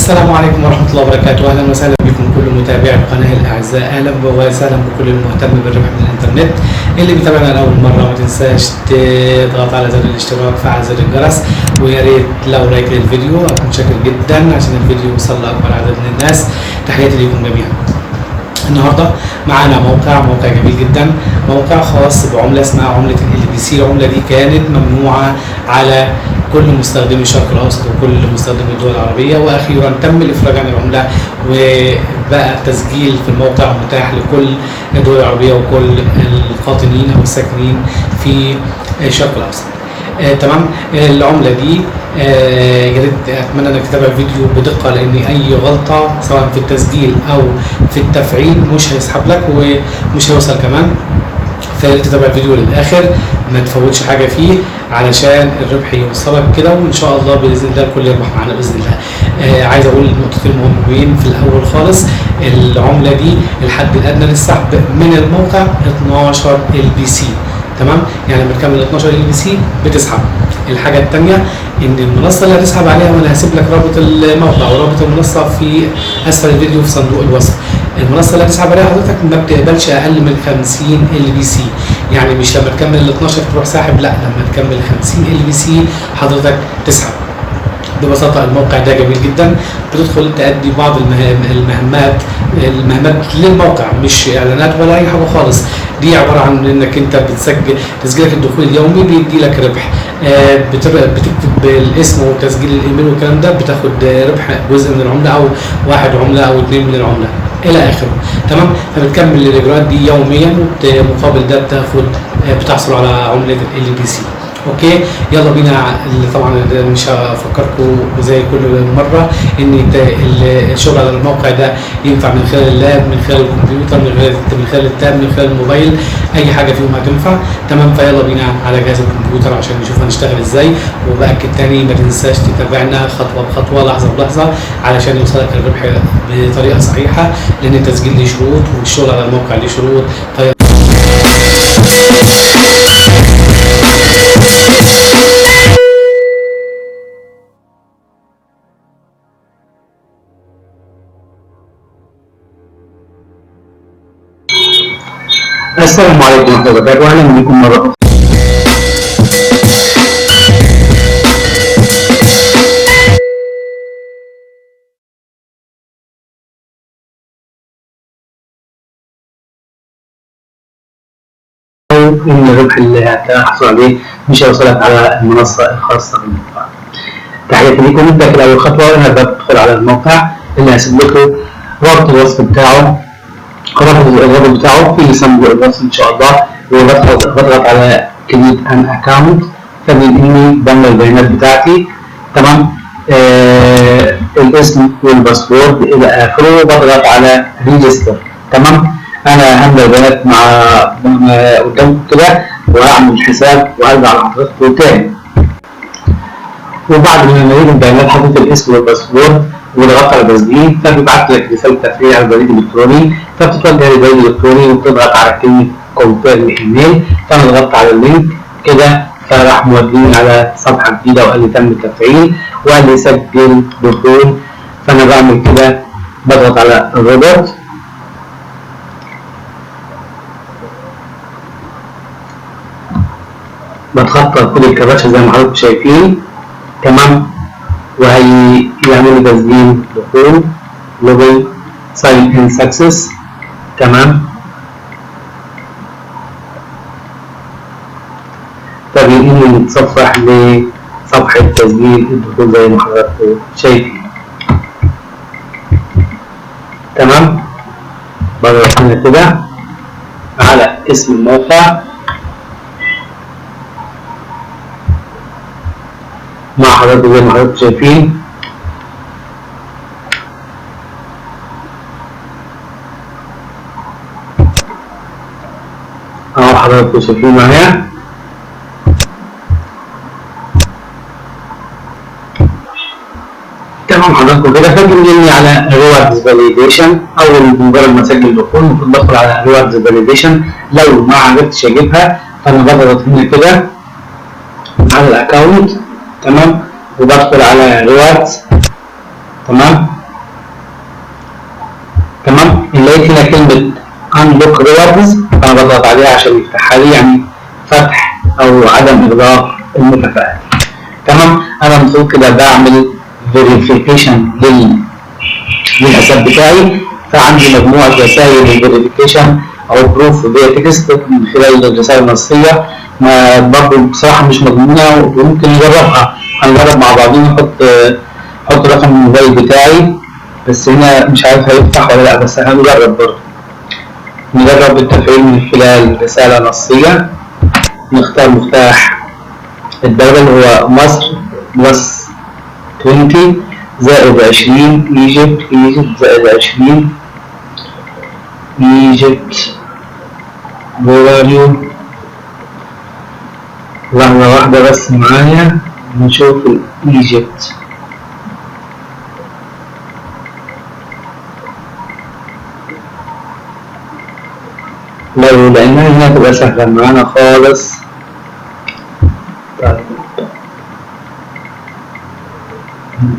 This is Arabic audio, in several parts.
السلام عليكم ورحمة الله وبركاته. أهلا وسهلا بكم كل متابعي القناة الأعزاء. أهلا وسهلا بكل المهتم بالربح من الإنترنت. اللي بيتابعنا لأول مرة ما تنساش تضغط على زر الاشتراك، فعل زر الجرس، ويا ريت لو لايك للفيديو أكون شاكر جدا عشان الفيديو يوصل لأكبر عدد من الناس. تحياتي لكم جميعا. النهارده معانا موقع جميل جدا، موقع خاص بعمله اسمها عمله LBC. العمله دي كانت ممنوعه على كل مستخدمي الشرق الاوسط وكل مستخدمي الدول العربيه، واخيرا تم الافراج عن العمله وبقى التسجيل في الموقع متاح لكل الدول العربيه وكل القاطنين او الساكنين في الشرق الاوسط. تمام. العمله دي يا ريت اتمنى انك تتابع الفيديو بدقه، لان اي غلطه سواء في التسجيل او في التفعيل مش هيسحب لك ومش هيوصل كمان. فيا ريت تتابع الفيديو للاخر، ما تفوتش حاجه فيه علشان الربح يوصلك كده، وان شاء الله باذن الله الكل يربح معانا باذن الله. عايز اقول نقطتين مهمين في الاول خالص. العمله دي الحد الادنى للسحب من الموقع 12 LBC. تمام، يعني لما تكمل 12 LBC بتسحب. الحاجه الثانيه ان المنصه اللي هتسحب عليها، وانا هسيب لك رابط الموقع ورابط المنصه في اسفل الفيديو في صندوق الوصف. المنصه اللي هتسحب عليها حضرتك ما بتقبلش اقل من 50 LBC، يعني مش لما تكمل ال 12 تروح ساحب، لا، لما تكمل 50 LBC حضرتك تسحب. ببساطه الموقع ده جميل جدا، بتدخل تأدي بعض المهمات للموقع، مش اعلانات ولا اي حاجه خالص. دي عباره عن انك انت بتسجل تسجيلك الدخول اليومي بيدي لك ربح. بتكتب الاسم وتسجيل الايميل والكلام ده، بتاخد ربح جزء من العمله او واحد عمله او 2 من العمله الى اخره. تمام، فبتكمل الاجراءات دي يوميا، ومقابل ده بتحصل على عمله LBC. اوكي، يلا بينا. طبعا مش هفكركم زي كل مره ان الشغل على الموقع ده ينفع من خلال اللاب، من خلال الكمبيوتر، من خلال التاب، من خلال الموبايل، اي حاجه فيهم هتنفع. تمام، فيلا بينا على جهاز الكمبيوتر عشان نشوف هنشتغل ازاي. وباكد تاني ما تنساش تتابعنا خطوه بخطوه، لحظه بلحظه، علشان يوصلك الربح بطريقه صحيحه، لان التسجيل ليه شروط والشغل على الموقع ليه شروط. السلام عليكم ورحمة الله وبركاته، أهلا بكم مرة أخرى. إن الربح اللي هتحصل عليه مش هيوصلك على المنصة الخاصة بالموقع. تحياتي لكم. نبدأ في أول خطوة. أنا بدخل على الموقع اللي هسيب لكم رابط الوصف بتاعه، الرابط بتاعه في صندوق الوصف ان شاء الله. وبضغط على كريت ان اكونت، فبينقلني بملى البيانات بتاعتي. تمام، الاسم والباسورد الى اخره، وبضغط على ريجستر. تمام، انا هملى البيانات مع قدامكم كده، وهعمل حساب وارجع لحضراتكم تاني. وبعد ما مليت البيانات حطيت الاسم والباسورد وضغطت على تسجيل، فبيبعت لك رسالة تفعيل على البريد الإلكتروني، فبتتوجه للبريد الإلكتروني وبتضغط على كلمة كونفيرم إيميل. فأنا ضغطت على اللينك كده، فراح موديني على صفحة جديدة وقال لي تم التفعيل وقال لي سجل دخول. فأنا بعمل كده، بضغط على الرابط، بتخطى كل الكباتشة زي ما حضراتكم شايفين. تمام، وهيعمل لي تسجيل دخول لوجن ساين ان سكسس. تمام، فبينقلني المتصفح لصفحة تسجيل الدخول زي ما حضراتكم شايفين. تمام، بضغط هنا كده على اسم الموقع مع حضراتكم زي ما حضراتكم شايفين. اهو حضراتكم شايفين معايا. تمام، حضراتكم كده فبينقلني على ريواردز فاليديشن. اول مجرد ما اسجل دخول المفروض بدخل على ريواردز فاليديشن. لو ما عرفتش اجيبها فانا بضغط هنا كده على الاكونت. تمام، وبدخل على ريواردز. تمام، انلوك ريوردز، فانا بضغط عليها عشان يفتحها لي، يعني فتح او عدم اغلاق المكافآت. تمام. انا المفروض كده بعمل فيريفيكيشن للحساب بتاعي، فعندي مجموعه رسائل للفيريفيكيشن او بروف فيها تكست من خلال الرسائل النصيه، ما برضه بصراحه مش مضمونه وممكن نجربها. هنجرب مع بعضين. احط رقم الموبايل بتاعي، بس هنا مش عارف هيفتح ولا لا، بس هنجرب برضه. نجرب التفعيل من خلال رسالة نصية. نختار مفتاح الدولة اللي هو مصر بلس 20 زائد 20 ايجيبت زائد 20 ايجيبت بولاريو. لحظة واحدة بس معايا نشوف الايجيبت. لأنها هنا تبقى سهلة معانا خالص.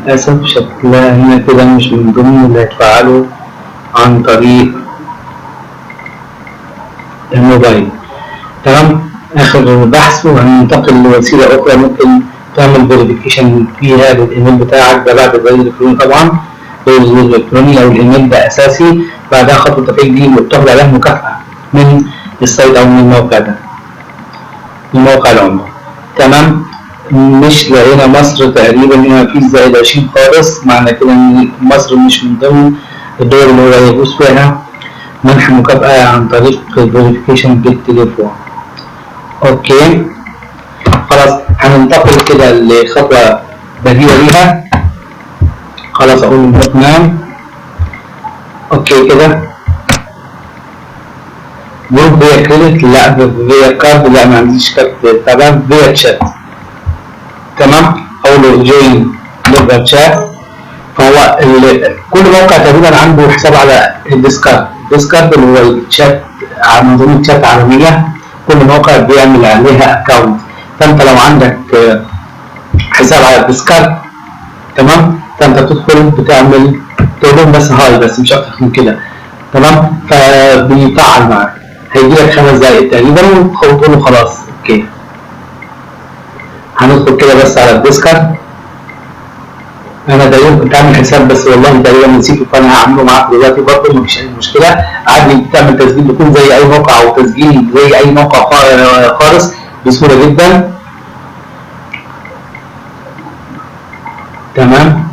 للأسف شكلها هنا كده مش من ضمن اللي هيتفعلوا عن طريق الموبايل. تمام. آخر بحث، وهننتقل لوسيلة أخرى ممكن تعمل فيريفيكيشن فيها للإيميل بتاعك ده بعد البريد الإلكتروني. طبعا البريد الإلكتروني أو الإيميل ده أساسي، بعدها خطوة التفعيل دي وبتاخد عليها مكافأة من السايت او من الموقع ده، الموقع العمرة. تمام. مش لقينا مصر تقريبا هنا مفيش زائد 20 خالص، معنى كده ان مصر مش من ضمن الدول اللي هو يجوز فيها منح مكافأة عن طريق الفيريفيكيشن بالتليفون. اوكي خلاص، هننتقل كده لخطوة بديلة ليها. خلاص اقول نروح نام. اوكي كده جروب فيا كريدت، لا فيا كارد، لا ما عنديش كارد. تمام. فيا تشات. تمام. اقول له جوين لوجر تشات. فهو كل موقع تقريبا عنده حساب على الديسكارد. الديسكارد اللي هو الشات، منظومه شات عالميه، كل موقع بيعمل عليها اكونت. فانت لو عندك حساب على الديسكارد، تمام، فانت بتدخل بتعمل تقول بس هاي، بس مش اكتر من كده. تمام. فبيفعل معاك، هيجيلك 5 دقايق تقريبا وتقول له خلاص اوكي. هندخل كده بس على الديسكارد. انا تقريبا كنت عامل حساب بس والله تقريبا نسيته، فانا هعمله معاك دلوقتي برضه مفيش اي مشكله. عادي بتعمل تسجيل بيكون زي اي موقع، او تسجيل زي اي موقع خالص بسهوله جدا. تمام.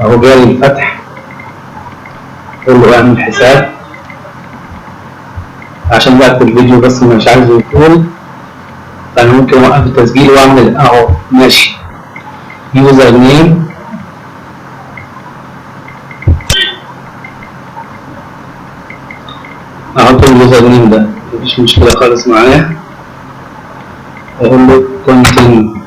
اهو جالي الفتح. قول له اعمل حساب عشان وقت الفيديو بس مش عايزه يطول، فانا ممكن اوقف التسجيل واعمل اهو ماشي. يوزر نيم، احط اليوزر نيم ده مفيش مشكله خالص معايا. اقول له كونتينيو.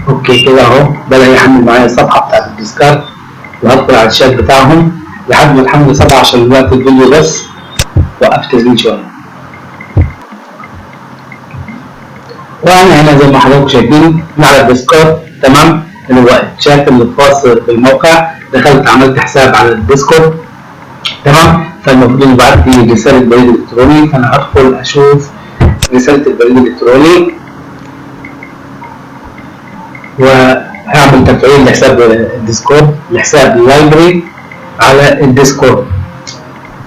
اوكي كده اهو بدأ يحمل معايا الصفحة بتاعت الديسكارد، وهدخل على الشات بتاعهم لحد ما تحمل صفحة عشان وقت الفيديو بس وقفت تسجيل شوية. وانا هنا زي ما حضراتكم شايفين على الديسكورد، تمام، اللي هو الشات اللي خاص بالموقع. دخلت عملت حساب على الديسكورد، تمام. فالمفروض يبعت لي رسالة بريد الكتروني، فانا هدخل اشوف رسالة البريد الالكتروني وهعمل تفعيل لحساب الديسكورد، لحساب اللايبرري على الديسكورد.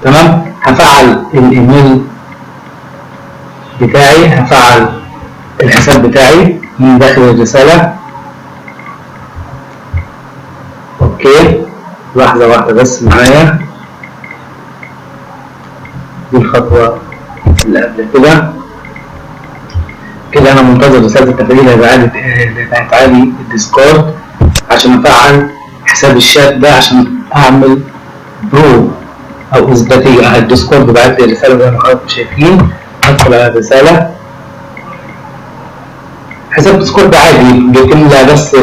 تمام. هفعل الايميل بتاعي، هفعل الحساب بتاعي من داخل الرسالة. اوكي لحظة واحدة بس معايا، دي الخطوة اللي قبل كده. كده انا منتظر رسالة التفعيل اللي هتعالي الديسكورد عشان افعل حساب الشات ده، عشان اعمل برو او اثباتية على الديسكورد. بعت لي الرسالة زي ما حضراتكم شايفين. هدخل على الرسالة. حساب الديسكورد عادي بيتم بس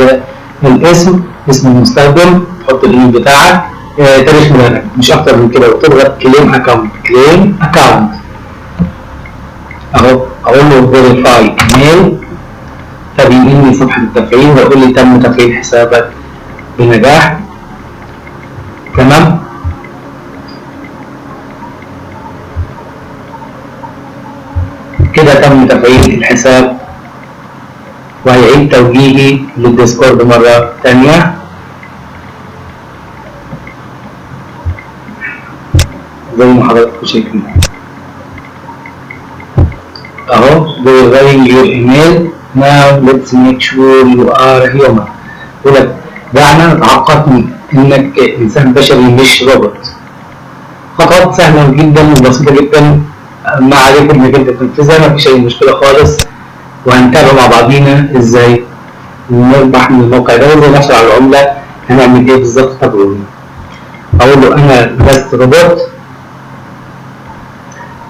الاسم، اسم المستخدم، تحط الايميل بتاعك، تاريخ ميلادك، مش اكتر من كده، وتضغط كليم اكونت. كليم اكونت اهو، اقول له فيريفاي ايميل، فبينقل لي صفحه التفعيل ويقول لي تم تفعيل حسابك بنجاح. تمام. كده تم تفعيل الحساب، وهيعيد توجيهي للديسكورد مرة تانية. زي ما حضراتكم شايفين اهو، verifying your email now let's make sure you are human. يقول لك دعنا نتحقق انك انسان بشري مش روبوت. خطوات سهلة جدا وبسيطة جدا، ما عليك انك انت تنفذها، مفيش اي مشكلة خالص. وهنتابع مع بعضينا ازاي نربح من الموقع ده وازاي نحصل على العملة. هنعمل ايه بالظبط؟ تابعوني. اقول له انا لست روبوت،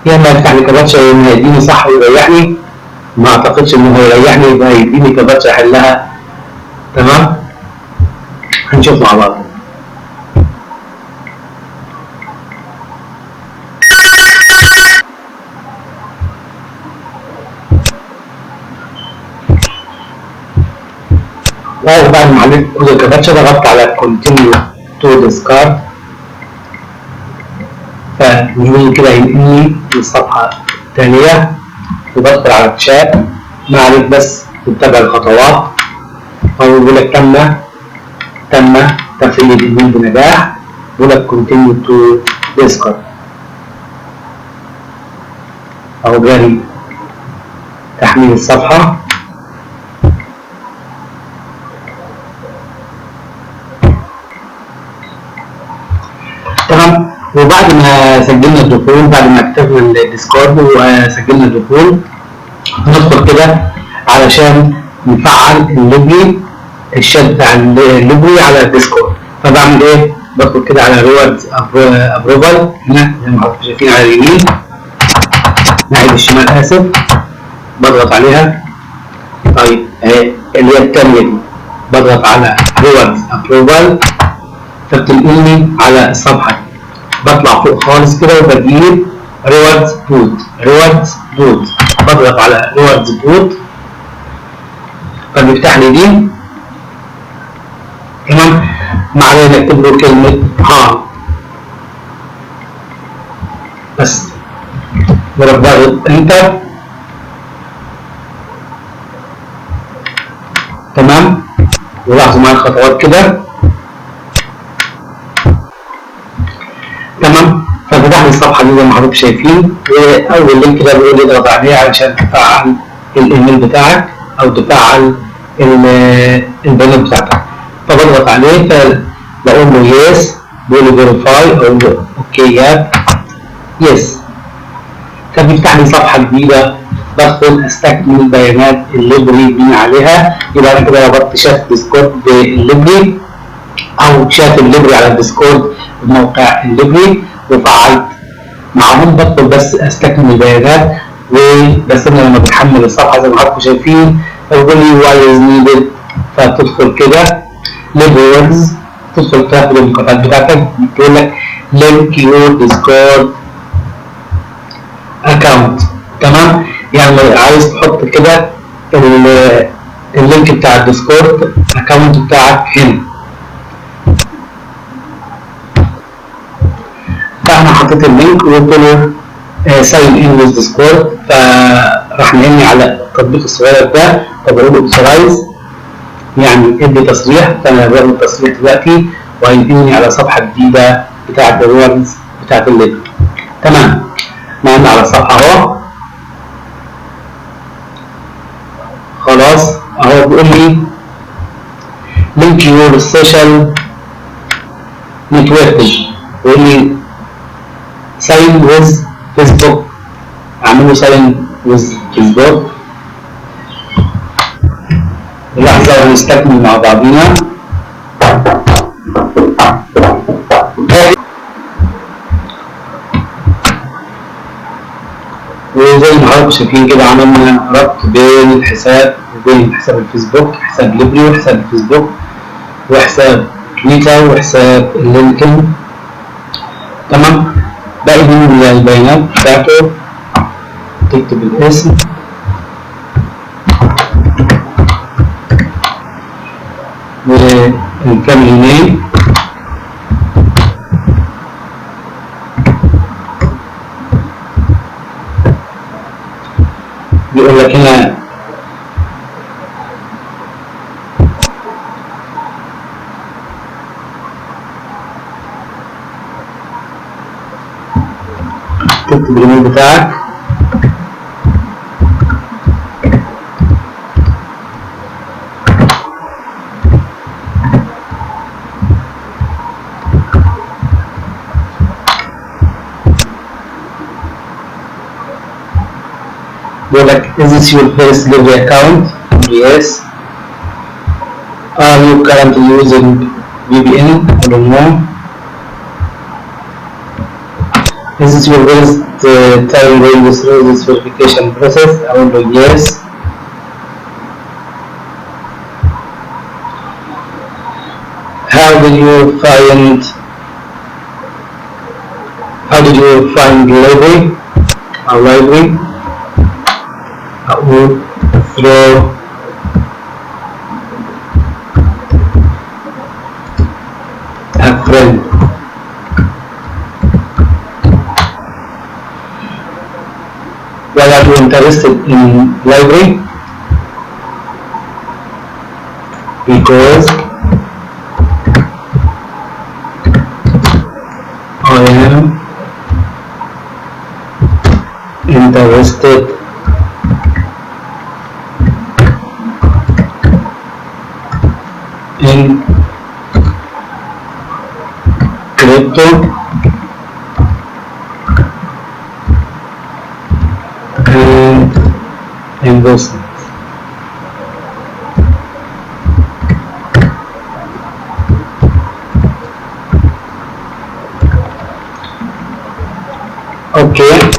يا اما يفتح لي كباتشا يا اما هيديني صح ويريحني. ما اعتقدش انه هيريحني، يبقى هيديني كباتشا احلها. تمام، هنشوف مع بعض. وبعد ما عليت كود الكباتشا ضغطت على continue to discard، فيقول كده ينقلني للصفحة التالية، وبدخل على الشات. ما عليك بس تتبع الخطوات، أو يقول لك تم تفعيل الإيميل بنجاح، يقول لك continue to discard أو جاري تحميل الصفحة. تمام. وبعد ما سجلنا الدخول، بعد ما كتبنا الديسكورد وسجلنا الدخول، هندخل كده علشان نفعل اللوبي، الشات بتاع اللوبي على الديسكورد. فبعمل ايه؟ بدخل كده على ريوردز ابروفال هنا زي ما حضراتكم شايفين على اليمين ناحية الشمال، اسف، بضغط عليها. طيب اهي اللي هي التانية دي، بضغط على ريوردز ابروفال فبتنقلني على الصفحة دي. بطلع فوق خالص كده وبجيب ريوردز بوت، بضغط على ريوردز بوت فبيفتح لي دي. تمام. ما علينا نكتب له كلمة هاي بس، بضغط انتر. تمام. ولاحظوا معايا الخطوات كده. تمام. ففتح لي الصفحه دي زي ما حضراتكم شايفين، واول لينك ده بيقول لي اضغط عليه علشان تفعل الايميل بتاعك او تفعل البيانات بتاعتك. فبضغط عليه، فبقول له يس، بيقول لي فيريفاي، اقول له اوكي يس. فبيفتح لي صفحه جديده، بدخل استكمل بيانات الليبري بني عليها. يبقى انا كده ربطت شات ديسكورد بالليبري او شات الليبري على الديسكورد بموقع الليبري وفعلت معاهم. بدخل بس استكمل البيانات وبستنى لما بتحمل الصفحه زي ما حضراتكم شايفين، فبيقول لي واي از نيدد. فتدخل كده ليبرز، تدخل تاخد المكافآت بتاعتك، بتقول لك لينك يور ديسكورد اكونت. تمام. يعني عايز تحط كده اللينك بتاع الديسكورد اكونت بتاعك هنا. فانا حطيت اللينك وقلت له ساين ان ويز ديسكورد، فراح نقلني على التطبيق الصغير ده. فبقول له اوثرايز يعني ادي تصريح، فانا باخد التصريح دلوقتي وهينقلني على صفحه جديده بتاعت الريوردز بتاعت الليبر. تمام. نقلنا على الصفحه اهو، خلاص اهو. بيقول لي لينك يور سوشيال نتورك، بيقول لي ساين ويز فيسبوك، اعمله ساين ويز فيسبوك. لحظة ونستكمل مع بعضينا. وزي ما حضراتكم شايفين كده عملنا ربط بين الحساب وبين حساب الفيسبوك، حساب ليبري وحساب الفيسبوك. وحساب تويتر وحساب لينكدين. تمام. باقي من البيانات بتاعته تكتب الاسم والفاميلي نيم بيقول لك هنا تكتب الايميل بتاعك بيقول لك is this your first delivery account? Yes. Are you currently using VPN or no? Is this your first time going through this verification process? I will do yes. How did you find the library? Our library? Through a friend. Why are you interested in library? Because I am interested in crypto and investment. اوكي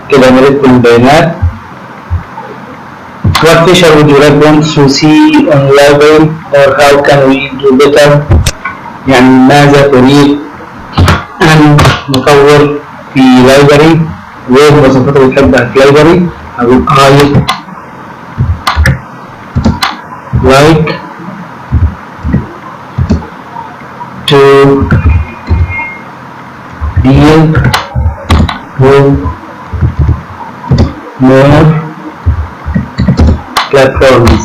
كده مليت كل البيانات. What feature would you like want to see on library or how can we do better؟ يعني ماذا تريد أن نطور في library؟ وإيه المواصفات اللي بتحبها في library؟ أقول I like to deal with more platforms.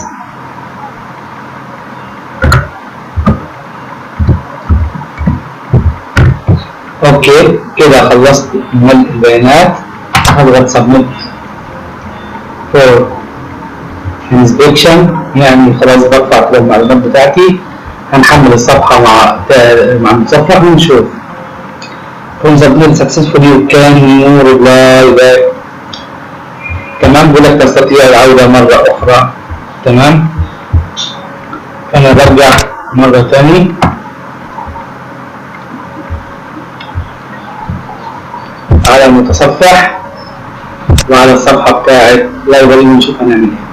اوكي كده خلصت ملء البيانات. هضغط submit for inspection يعني خلاص برفع كل المعلومات بتاعتي. هنحمل الصفحة مع المتصفح ونشوف. from submit successfully you can reply back. تمام. بيقول لك تستطيع العودة مرة أخرى. تمام. أنا برجع مرة تاني على المتصفح وعلى الصفحة بتاعت لايبرري ونشوف هنعمل ايه.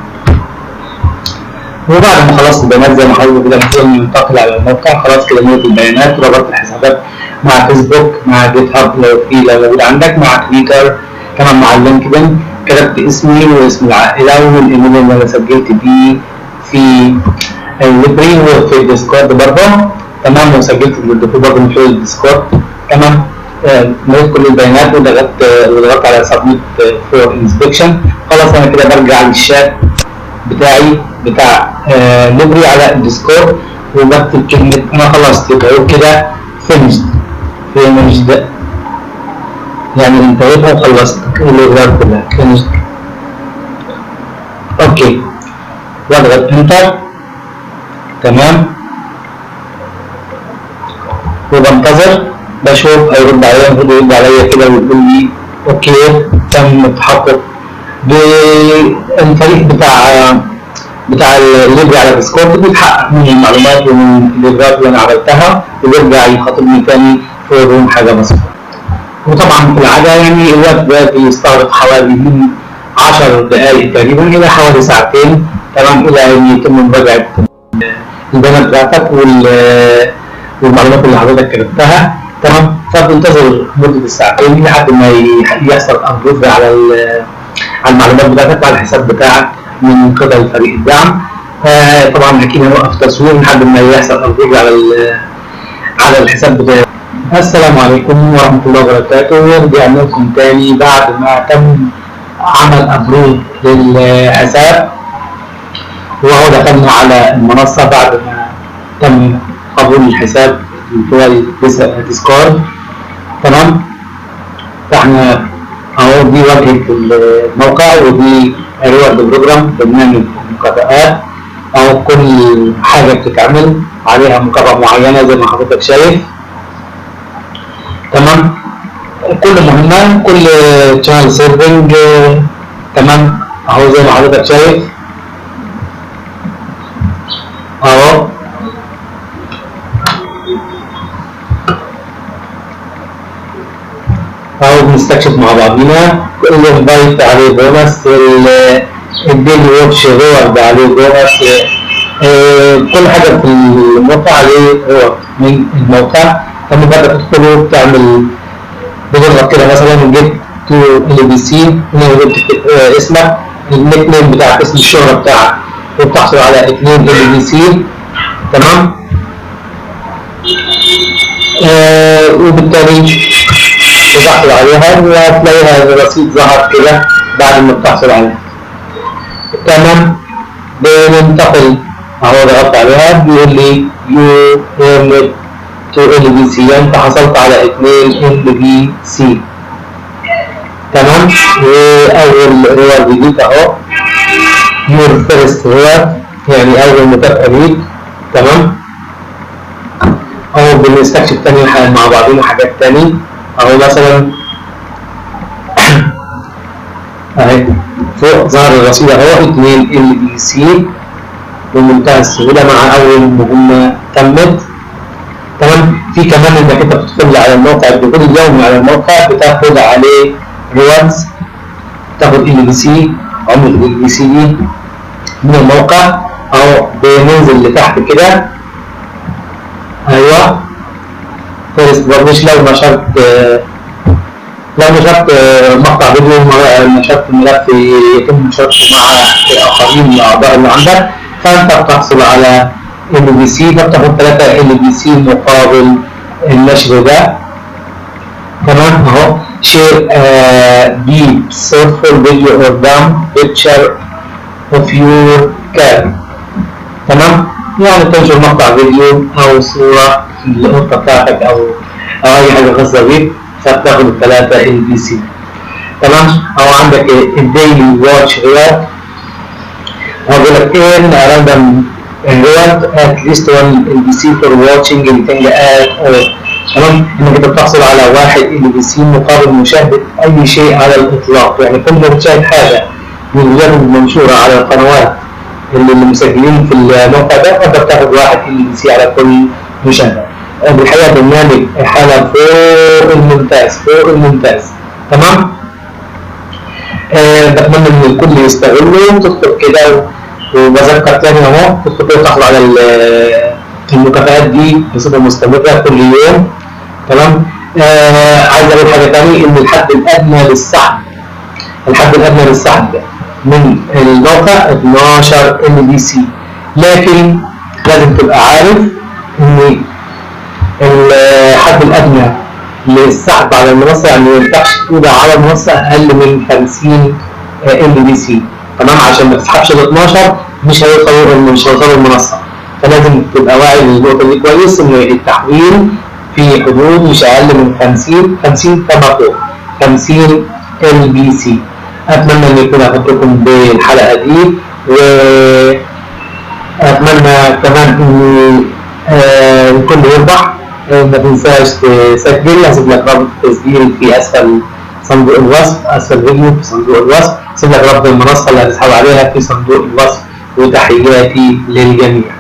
وبعد ما خلصت البيانات زي ما حضرتك كده بتقول ينتقل على الموقع. خلاص كده مليت البيانات وربطت الحسابات مع فيسبوك مع جيت هاب لو موجود عندك مع تويتر كمان مع لينكدين. كتبت اسمي واسم العائلة والايميل اللي انا سجلت بيه في الليبري وفي الديسكورد برضه. تمام. وسجلت الدخول برضه في الديسكورد. تمام. مليت كل البيانات وضغطت على سبميت فور انسبكشن. خلاص انا كده برجع للشات بتاعي بتاع ليبري على الديسكورد وبكتب كلمة انا خلصت. يبقى كده finished يعني انتهيتها وخلصت الاجراءات كلها finished. اوكي واضغط انتر. تمام. وبنتظر بشوف هيرد عليا. المفروض يرد عليا كده ويقول لي اوكي تم التحقق بالفريق بتاع الليبري على ديسكورد. بيتحقق من المعلومات ومن الاجراءات اللي انا عملتها وبيرجع يخاطبني تاني في روم حاجه بسيطه. وطبعا في العاده يعني الوقت ده بيستغرق حوالي من 10 دقائق تقريبا الى حوالي ساعتين. تمام. الى ان يتم مراجعه البيانات بتاعتك والمعلومات اللي حضرتك كتبتها. تمام. فبتنتظر مده الساعتين لحد ما يحصل ابروف على المعلومات بتاعتك وعلى الحساب بتاعك من قبل فريق الدعم. طبعا اكيد هنوقف تصوير لحد ما يحصل ابروف على الحساب بتاعك. السلام عليكم ورحمه الله وبركاته. رجعنا لكم تاني بعد ما تم عمل ابروف للحساب، وهو دخلنا على المنصه بعد ما تم قبول الحساب من خلال ديسكورد. تمام. فاحنا اهو دي واجهه الموقع، ودي ريورد بروجرام، برنامج المكافآت، اهو كل حاجه بتتعمل عليها مكافاه معينه زي ما حضرتك شايف. تمام. كل مهمه، كل شانل سيرفنج. تمام. اهو زي ما حضرتك شايف اهو بنستكشف مع بعضينا. كل انفايت عليه بونص، الديلي واتش ريورد عليه بونص، كل حاجه في الموقع عليه ريورد من الموقع. لما بدك تدخله بتعمل بتضغط كده مثلا جيت تو LBC، بتكتب اسمك، النيك نيم بتاعك، اسم الشهره بتاعك، وبتحصل على 2 LBC. تمام. وبالتالي بتحصل عليها وهتلاقيها الرصيد ظهر كده بعد ما بتحصل عليها. تمام. بننتقل اهو ضغطت عليها بيقول لي يو ايرند 2 LBC، انت حصلت على 2 LBC. تمام. واول ريورد جديد اهو يور فيرست ريورد، يعني اول مكافأة ليك. تمام. اهو بنستكشف تاني مع بعضنا حاجات تاني. اهو مثلا اهي فوق ظهر الرصيد اهو 2 LBC بمنتهى السهوله مع اول مهمه تمت. تمام. في كمان انك انت بتدخل على الموقع، الدخول اليومي على الموقع بتاخد عليه ريوردز، تاخد LBC، عمله LBC دي من الموقع. اهو بننزل لتحت كده. ايوه فيرست ببلش، لو نشرت مقطع فيديو، نشرت ملف يتم نشرته مع الاخرين الاعضاء اللي عندك، فانت بتحصل على LBC، فبتاخد 3 LBC مقابل النشر ده. تمام. اهو شير deep thoughtful video or dumb picture of your cat. تمام. يعني تنشر مقطع فيديو او صوره القطه بتاعتك او اي حاجه خاصه بيك، فبتاخد ال3 LBC. تمام. او عندك الديلي واتش ريورد، هو بيقول لك راندوم ريورد ات ليست 1 LBC فور واتشنج anything at all. تمام. انك انت بتحصل على 1 LBC مقابل مشاهده اي شيء على الاطلاق، يعني كل ما بتشاهد حاجه مجرد منشوره على القنوات اللي مسجلين في الموقع ده، فانت بتاخد 1 LBC على كل مشاهده. بالحقيقه برنامج حاله فوق الممتاز. تمام. بتمنى ان الكل يستغله. تدخل كده وبذكر تاني اهو، تدخل كده تحصل على المكافآت دي بصفه مستمره كل يوم. تمام. عايز اقول حاجه تاني، ان الحد الادنى للسحب من الموقع 12 LBC، لكن لازم تبقى عارف ان الحد الادنى للسحب على المنصه، يعني ما ينفعش تكون على المنصه اقل من 50 LBC. تمام. عشان ما تسحبش ال 12 مش هيوصلوا المنصه، فلازم تبقى واعي للنقطه دي كويس، ان التحويل في حدود مش اقل من 50 كما فوق 50 LBC. اتمنى ان يكون افدتكم بالحلقه دي، واتمنى كمان ان الكل يربح. ما تنساش تسجل، هسيب لك رابط التسجيل في اسفل صندوق الوصف، اسفل الفيديو في صندوق الوصف، هسيب لك رابط المنصه اللي هتسحب عليها في صندوق الوصف. وتحياتي للجميع.